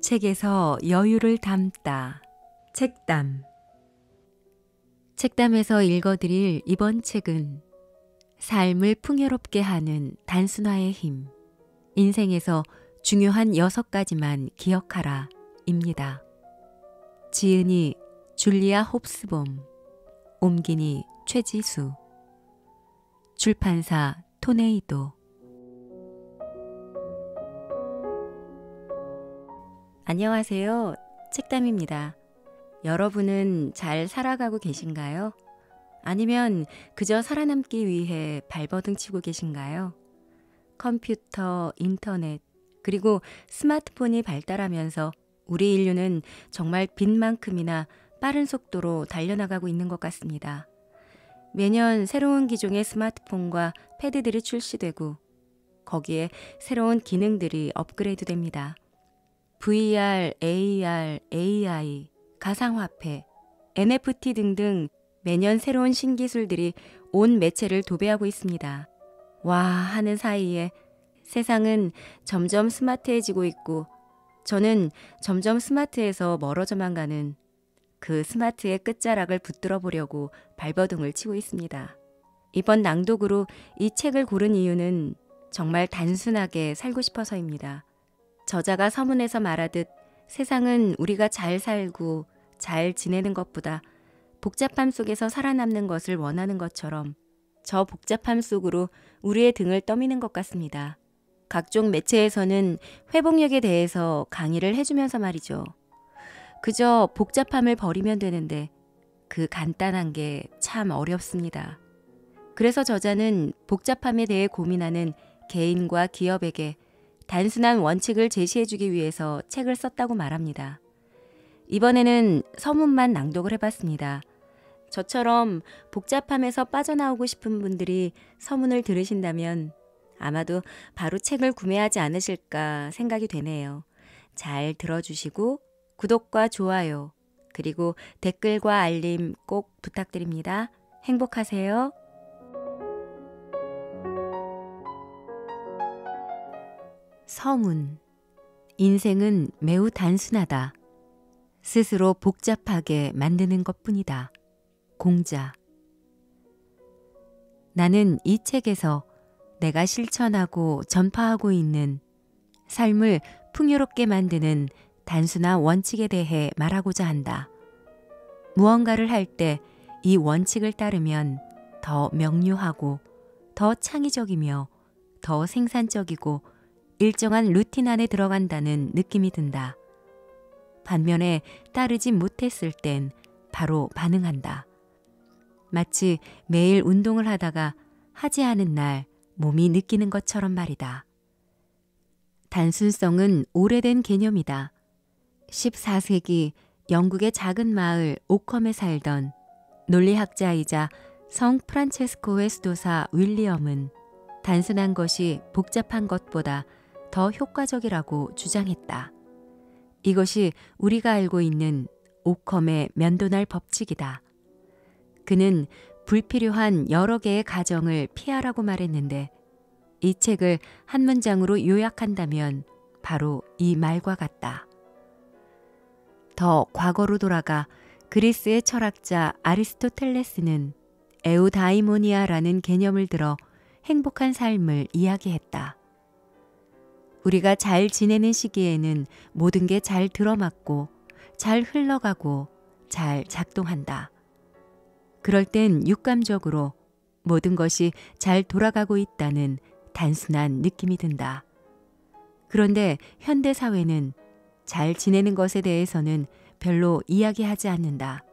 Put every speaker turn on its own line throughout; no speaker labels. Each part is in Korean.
책에서 여유를 담다. 책담. 책담에서 읽어드릴 이번 책은 삶을 풍요롭게 하는 단순화의 힘, 인생에서 중요한 6가지만 기억하라 입니다. 지은이 줄리아 홉스봄, 옮기니 최지수, 출판사 토네이도. 안녕하세요. 책담입니다. 여러분은 잘 살아가고 계신가요? 아니면 그저 살아남기 위해 발버둥 치고 계신가요? 컴퓨터, 인터넷, 그리고 스마트폰이 발달하면서 우리 인류는 정말 빛만큼이나 빠른 속도로 달려나가고 있는 것 같습니다. 매년 새로운 기종의 스마트폰과 패드들이 출시되고 거기에 새로운 기능들이 업그레이드됩니다. VR, AR, AI, 가상화폐, NFT 등등 매년 새로운 신기술들이 온 매체를 도배하고 있습니다. 와 하는 사이에 세상은 점점 스마트해지고 있고 저는 점점 스마트에서 멀어져만 가는 그 스마트의 끝자락을 붙들어 보려고 발버둥을 치고 있습니다. 이번 낭독으로 이 책을 고른 이유는 정말 단순하게 살고 싶어서입니다. 저자가 서문에서 말하듯 세상은 우리가 잘 살고 잘 지내는 것보다 복잡함 속에서 살아남는 것을 원하는 것처럼 저 복잡함 속으로 우리의 등을 떠미는 것 같습니다. 각종 매체에서는 회복력에 대해서 강의를 해주면서 말이죠. 그저 복잡함을 버리면 되는데 그 간단한 게 참 어렵습니다. 그래서 저자는 복잡함에 대해 고민하는 개인과 기업에게 단순한 원칙을 제시해주기 위해서 책을 썼다고 말합니다. 이번에는 서문만 낭독을 해봤습니다. 저처럼 복잡함에서 빠져나오고 싶은 분들이 서문을 들으신다면 아마도 바로 책을 구매하지 않으실까 생각이 되네요. 잘 들어주시고 구독과 좋아요 그리고 댓글과 알림 꼭 부탁드립니다. 행복하세요. 서문. 인생은 매우 단순하다. 스스로 복잡하게 만드는 것뿐이다. 공자. 나는 이 책에서 내가 실천하고 전파하고 있는 삶을 풍요롭게 만드는 단순한 원칙에 대해 말하고자 한다. 무언가를 할 때 이 원칙을 따르면 더 명료하고 더 창의적이며 더 생산적이고 일정한 루틴 안에 들어간다는 느낌이 든다. 반면에 따르지 못했을 땐 바로 반응한다. 마치 매일 운동을 하다가 하지 않은 날 몸이 느끼는 것처럼 말이다. 단순성은 오래된 개념이다. 14세기 영국의 작은 마을 오컴에 살던 논리학자이자 성 프란체스코의 수도사 윌리엄은 단순한 것이 복잡한 것보다 더 효과적이라고 주장했다. 이것이 우리가 알고 있는 오컴의 면도날 법칙이다. 그는 불필요한 여러 개의 가정을 피하라고 말했는데 이 책을 한 문장으로 요약한다면 바로 이 말과 같다. 더 과거로 돌아가 그리스의 철학자 아리스토텔레스는 에우다이모니아라는 개념을 들어 행복한 삶을 이야기했다. 우리가 잘 지내는 시기에는 모든 게 잘 들어맞고 잘 흘러가고 잘 작동한다. 그럴 땐 육감적으로 모든 것이 잘 돌아가고 있다는 단순한 느낌이 든다. 그런데 현대사회는 잘 지내는 것에 대해서는 별로 이야기하지 않는다.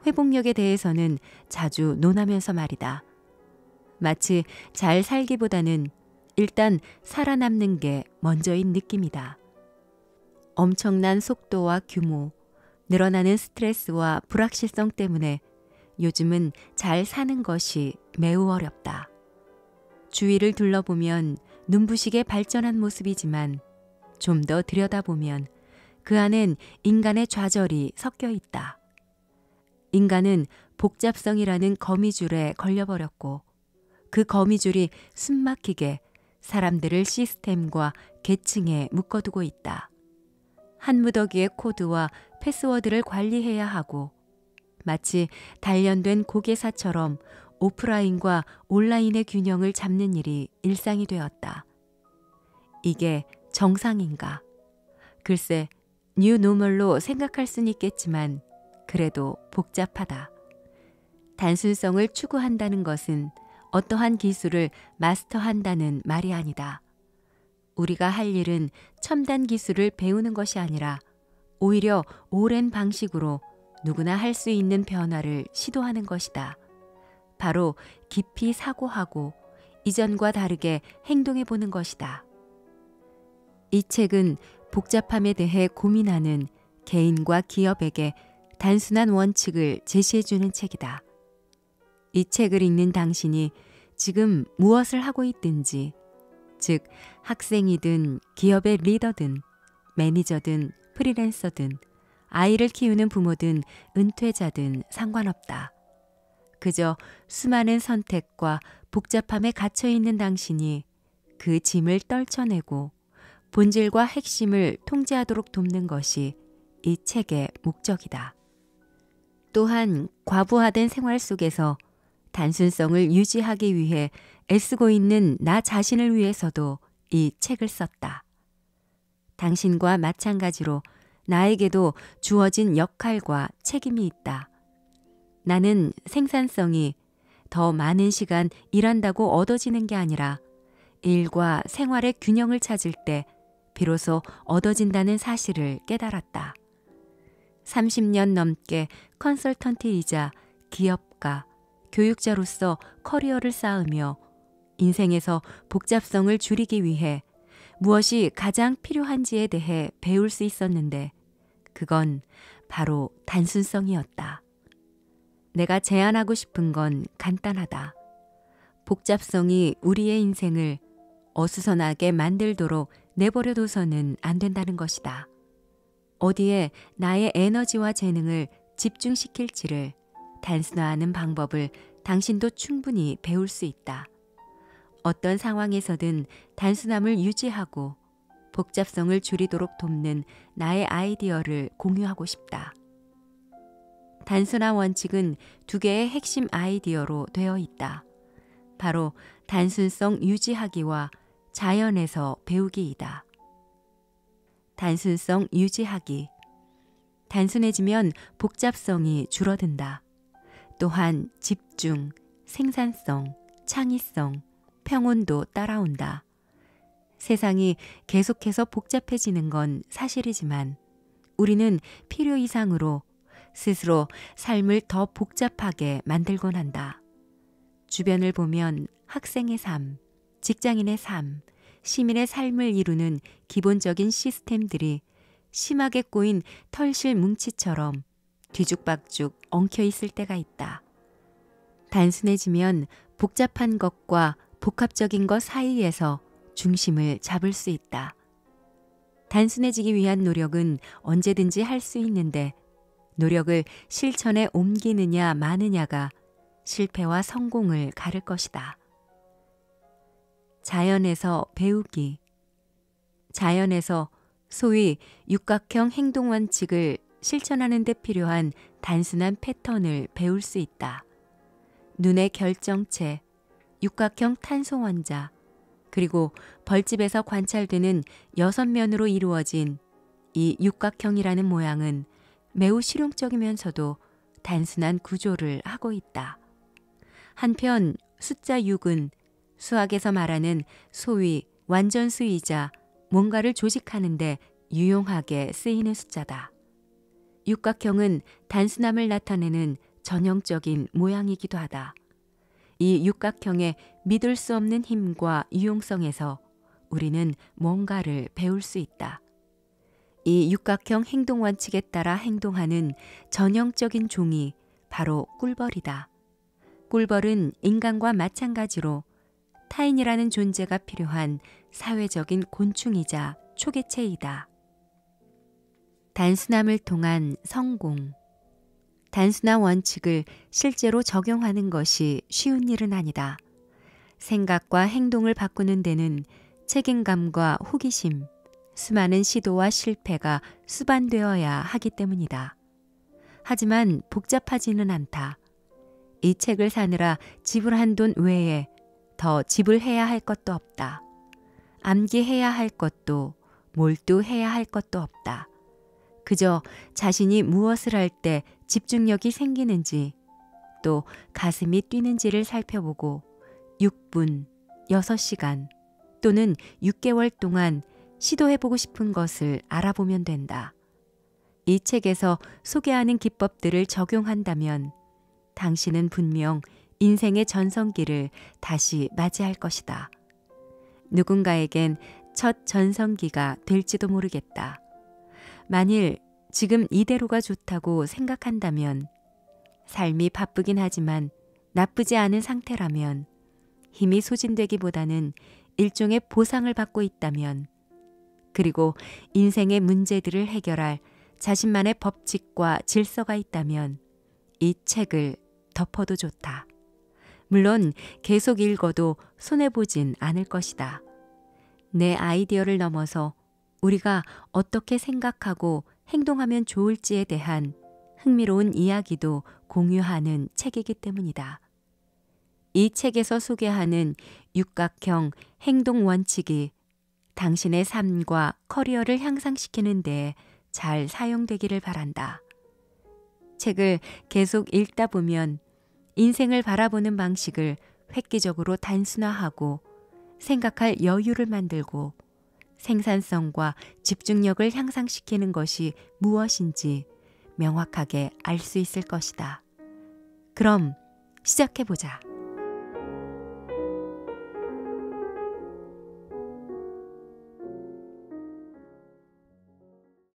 회복력에 대해서는 자주 논하면서 말이다. 마치 잘 살기보다는 일단 살아남는 게 먼저인 느낌이다. 엄청난 속도와 규모, 늘어나는 스트레스와 불확실성 때문에 요즘은 잘 사는 것이 매우 어렵다. 주위를 둘러보면 눈부시게 발전한 모습이지만 좀 더 들여다보면 그 안엔 인간의 좌절이 섞여 있다. 인간은 복잡성이라는 거미줄에 걸려버렸고 그 거미줄이 숨막히게 사람들을 시스템과 계층에 묶어두고 있다. 한 무더기의 코드와 패스워드를 관리해야 하고 마치 단련된 고개사처럼 오프라인과 온라인의 균형을 잡는 일이 일상이 되었다. 이게 정상인가? 글쎄, 뉴 노멀로 생각할 순 있겠지만 그래도 복잡하다. 단순성을 추구한다는 것은 어떠한 기술을 마스터한다는 말이 아니다. 우리가 할 일은 첨단 기술을 배우는 것이 아니라 오히려 오랜 방식으로 누구나 할 수 있는 변화를 시도하는 것이다. 바로 깊이 사고하고 이전과 다르게 행동해 보는 것이다. 이 책은 복잡함에 대해 고민하는 개인과 기업에게 단순한 원칙을 제시해 주는 책이다. 이 책을 읽는 당신이 지금 무엇을 하고 있든지, 즉 학생이든 기업의 리더든 매니저든 프리랜서든 아이를 키우는 부모든 은퇴자든 상관없다. 그저 수많은 선택과 복잡함에 갇혀있는 당신이 그 짐을 떨쳐내고 본질과 핵심을 통제하도록 돕는 것이 이 책의 목적이다. 또한 과부하된 생활 속에서 단순성을 유지하기 위해 애쓰고 있는 나 자신을 위해서도 이 책을 썼다. 당신과 마찬가지로 나에게도 주어진 역할과 책임이 있다. 나는 생산성이 더 많은 시간 일한다고 얻어지는 게 아니라 일과 생활의 균형을 찾을 때 비로소 얻어진다는 사실을 깨달았다. 30년 넘게 컨설턴트이자 기업가, 교육자로서 커리어를 쌓으며 인생에서 복잡성을 줄이기 위해 무엇이 가장 필요한지에 대해 배울 수 있었는데 그건 바로 단순성이었다. 내가 제안하고 싶은 건 간단하다. 복잡성이 우리의 인생을 어수선하게 만들도록 내버려둬서는 안 된다는 것이다. 어디에 나의 에너지와 재능을 집중시킬지를 단순화하는 방법을 당신도 충분히 배울 수 있다. 어떤 상황에서든 단순함을 유지하고 복잡성을 줄이도록 돕는 나의 아이디어를 공유하고 싶다. 단순화 원칙은 두 개의 핵심 아이디어로 되어 있다. 바로 단순성 유지하기와 자연에서 배우기이다. 단순성 유지하기. 단순해지면 복잡성이 줄어든다. 또한 집중, 생산성, 창의성, 평온도 따라온다. 세상이 계속해서 복잡해지는 건 사실이지만 우리는 필요 이상으로 스스로 삶을 더 복잡하게 만들곤 한다. 주변을 보면 학생의 삶, 직장인의 삶, 시민의 삶을 이루는 기본적인 시스템들이 심하게 꼬인 털실 뭉치처럼 뒤죽박죽 엉켜 있을 때가 있다. 단순해지면 복잡한 것과 복합적인 것 사이에서 중심을 잡을 수 있다. 단순해지기 위한 노력은 언제든지 할 수 있는데 노력을 실천에 옮기느냐 마느냐가 실패와 성공을 가를 것이다. 자연에서 배우기. 자연에서 소위 육각형 행동 원칙을 실천하는 데 필요한 단순한 패턴을 배울 수 있다. 눈의 결정체, 육각형 탄소 원자, 그리고 벌집에서 관찰되는 6면으로 이루어진 이 육각형이라는 모양은 매우 실용적이면서도 단순한 구조를 하고 있다. 한편 숫자 6은 수학에서 말하는 소위 완전수이자 뭔가를 조직하는 데 유용하게 쓰이는 숫자다. 육각형은 단순함을 나타내는 전형적인 모양이기도 하다. 이 육각형의 믿을 수 없는 힘과 유용성에서 우리는 뭔가를 배울 수 있다. 이 육각형 행동 원칙에 따라 행동하는 전형적인 종이 바로 꿀벌이다. 꿀벌은 인간과 마찬가지로 타인이라는 존재가 필요한 사회적인 곤충이자 초개체이다. 단순함을 통한 성공. 단순한 원칙을 실제로 적용하는 것이 쉬운 일은 아니다. 생각과 행동을 바꾸는 데는 책임감과 호기심, 수많은 시도와 실패가 수반되어야 하기 때문이다. 하지만 복잡하지는 않다. 이 책을 사느라 지불한 돈 외에 더 지불해야 할 것도 없다. 암기해야 할 것도 몰두해야 할 것도 없다. 그저 자신이 무엇을 할 때 집중력이 생기는지 또 가슴이 뛰는지를 살펴보고 6분, 6시간 또는 6개월 동안 시도해보고 싶은 것을 알아보면 된다. 이 책에서 소개하는 기법들을 적용한다면 당신은 분명 인생의 전성기를 다시 맞이할 것이다. 누군가에겐 첫 전성기가 될지도 모르겠다. 만일 지금 이대로가 좋다고 생각한다면, 삶이 바쁘긴 하지만 나쁘지 않은 상태라면, 힘이 소진되기보다는 일종의 보상을 받고 있다면, 그리고 인생의 문제들을 해결할 자신만의 법칙과 질서가 있다면 이 책을 덮어도 좋다. 물론 계속 읽어도 손해보진 않을 것이다. 내 아이디어를 넘어서 우리가 어떻게 생각하고 행동하면 좋을지에 대한 흥미로운 이야기도 공유하는 책이기 때문이다. 이 책에서 소개하는 육각형 행동 원칙이 당신의 삶과 커리어를 향상시키는 데 잘 사용되기를 바란다. 책을 계속 읽다 보면 인생을 바라보는 방식을 획기적으로 단순화하고 생각할 여유를 만들고 생산성과 집중력을 향상시키는 것이 무엇인지 명확하게 알 수 있을 것이다. 그럼 시작해보자.